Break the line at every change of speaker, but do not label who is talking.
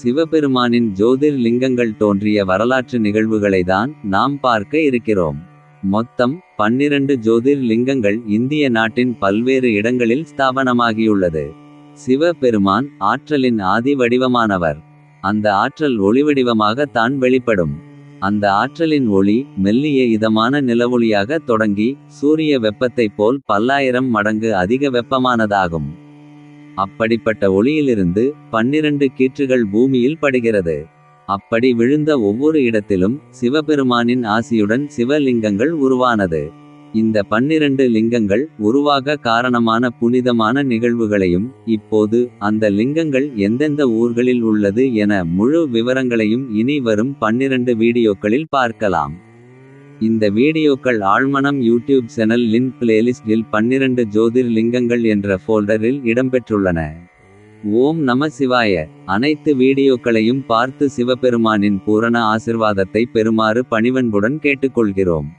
சிவபெருமானின் ஜோதிர் லிங்கங்கள் தோன்றிய வரலாற்று நிகழ்வுகளை தான் நாம் பார்க்க இருக்கிறோம். மொத்தம் 12 ஜோதிர் லிங்கங்கள் இந்திய நாட்டின் பல்வேறு இடங்களில் ஸ்தாபனமாகியுள்ளது. சிவபெருமான் ஆற்றலின் ஆதி வடிவமானவர். அந்த ஆற்றல் ஒளிவடிவமாக தான் வெளிப்படும். அந்த ஆற்றலின் ஒளி மெல்லிய இதமான நிலவொளியாக தொடங்கி சூரிய வெப்பத்தைப் போல் பல்லாயிரம் மடங்கு அதிக வெப்பமானதாகும். அப்படிப்பட்ட ஒளியிலிருந்து 12 கீற்றுகள் பூமியில் படுகிறது. அப்படி விழுந்த ஒவ்வொரு இடத்திலும் சிவபெருமானின் ஆசியுடன் சிவலிங்கங்கள் உருவானது. இந்த 12 லிங்கங்கள் உருவாக காரணமான புனிதமான நிகழ்வுகளையும் இப்போது அந்த லிங்கங்கள் எந்தெந்த ஊர்களில் உள்ளது என முழு விவரங்களையும் இனி வரும் 12 வீடியோக்களில் பார்க்கலாம். இந்த வீடியோக்கள் ஆழ்மனம் யூடியூப் சேனல் லின் பிளேலிஸ்டில் 12 ஜோதிர் லிங்கங்கள் என்ற ஃபோல்டரில் இடம்பெற்றுள்ளன. ஓம் நம சிவாய. அனைத்து வீடியோக்களையும் பார்த்து சிவபெருமானின் பூரண ஆசிர்வாதத்தை பெறுமாறு பணிவன்புடன் கேட்டுக்கொள்கிறோம்.